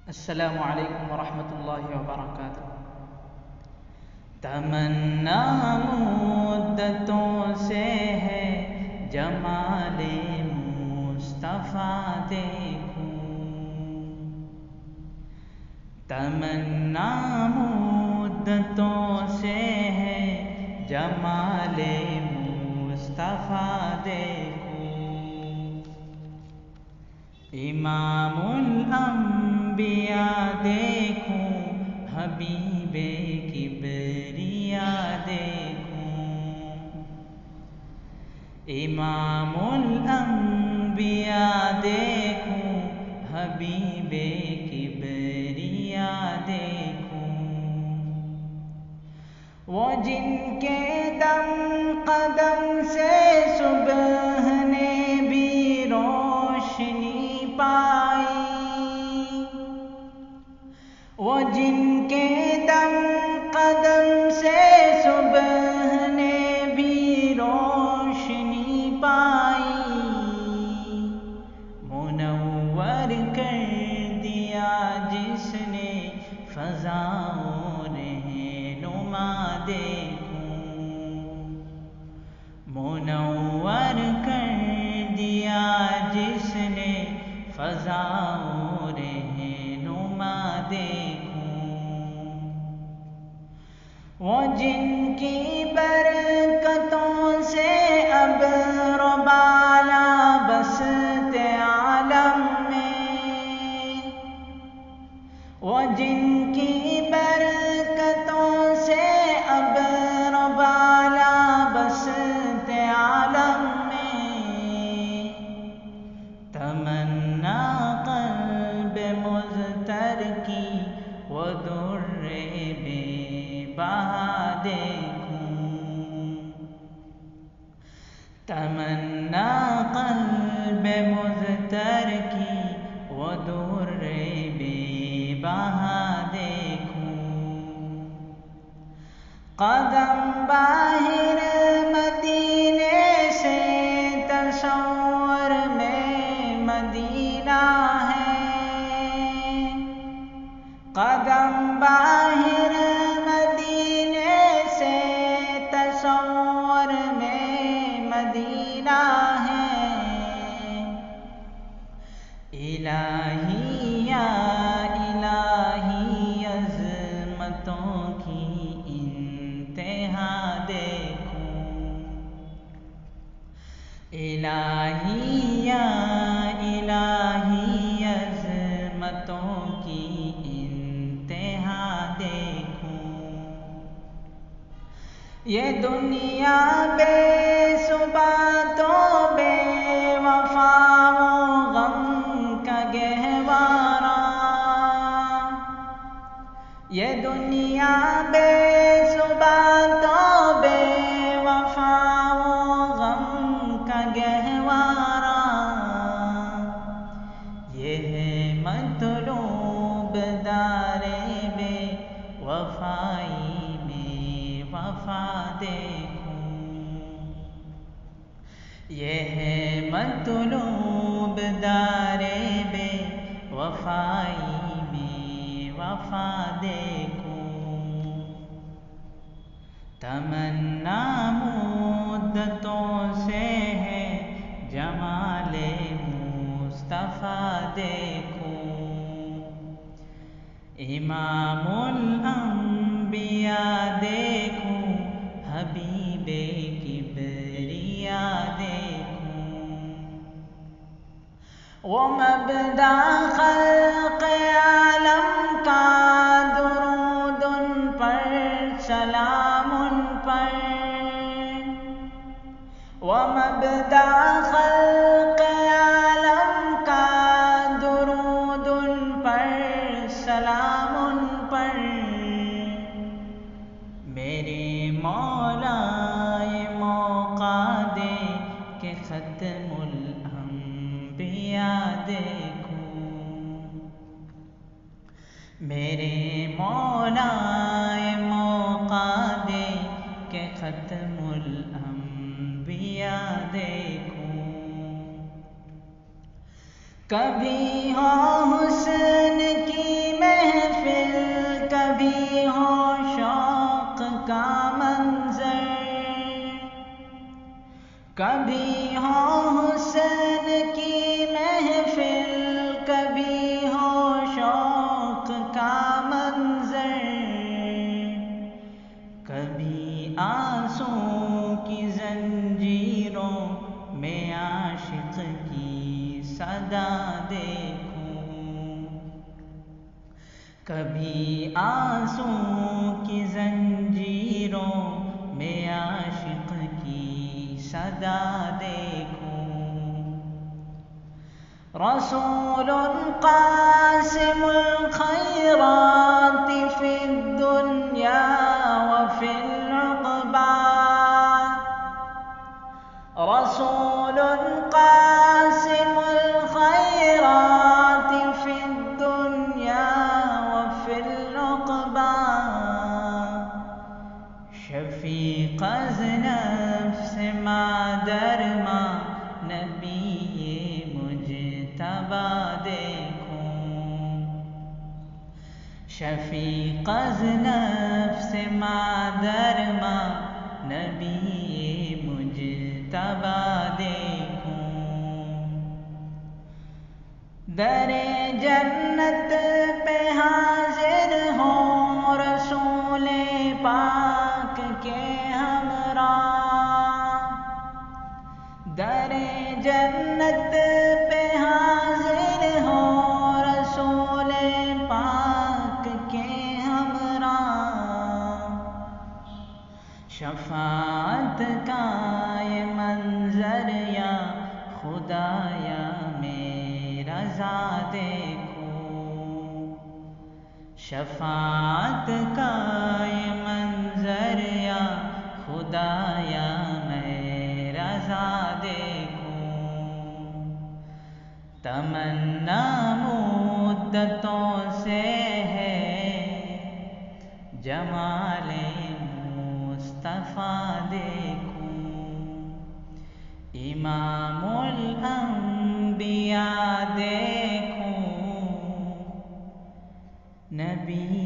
السلام علیکم ورحمۃ اللہ وبرکاتہ۔ تمنا مدتوں سے ہے جمال مصطفیٰ دیکھوں، تمنا مدتوں سے ہے جمال مصطفیٰ دیکھوں، امام الانبیاء دیکھوں، حبیب کبریا دیکھوں، امام الانبیاء دیکھوں، حبیب کبریا دیکھوں، وہ جن کے دم قدم سے صبح نے بھی روشنی پائی، وہ جن کے دم قدم سے صبح نے بھی روشنی پائی، منور کر دیا جس نے فضاؤں رہنما دیکھوں، منور کر دیا جس نے فضاؤں رہنما دیکھوں، وہ جن کی برکتوں سے ابر و بالا بستے عالم میں، وہ جن کی برکتوں سے ابر و بالا بستے عالم میں، تمنا قلب مضطر کی وہ در بے بہا دیکھوں، تمنا قلب مضطر کی وہ در بے بہا دیکھوں، قدم باہر مدینے سے تصور میں مدینہ ہے، قدم باہر مدینے سے تصور میں مدینہ ہے، الہی یا الہی عظمتوں کی انتہا دیکھوں، الہی یا الہی عظمتوں کی انتہا دیکھوں، یہ دنیا بے ثباتوں بے وفاؤں غم کا گہوارہ، یہ دنیا بے ثباتوں بے وفاؤں غم کا گہوارہ، یہ ہے مطلوب دار بے وفائی میں وفا دیکھوں، یہ ہے مطلوب دار بے وفائی میں وفا دیکھوں، تمنا مدتوں سے ہے جمال مصطفیٰ دیکھوں، امام الانبیاء دیکھوں، حبیب کبریا دیکھوں، وہ مبدأ خلق عالم کا درود ان پر سلام ان پر، وہ مبدأ خلق عالم کا درود ان پر سلام ان پر، میرے مولا موقع دے کہ ختم الانبیاء دیکھوں، میرے مولا موقع دے کہ ختم الانبیاء دیکھوں، کبھی ہو حسن کی کبھی آنسو کی زنجیروں میں عاشق کی صدا دیکھوں، رسول قاسم الخیرات فی الدنیا وفی العقبی، رسول قاسم الخیرات فی الدنیا وفی العقبی، شفیق از نفس مادر ماں نبی مجتبی دیکھوں، شفیق از نفس مادر ماں نبی مجتبی دیکھوں، در جنت پہ حاضر ہوں رسول پاک کے ہمراہ، در جنت پہ حاضر ہوں رسول پاک کے ہمراہ، شفاعت کا یہ منظر یا خدایا میرا رضا دیکھوں، شفاعت کا یہ منظر یا خدایا میں رضا دیکھوں، تمنا مدتوں سے ہے جمال مصطفیٰ دیکھوں، امام الانبیاء دیکھوں، نبی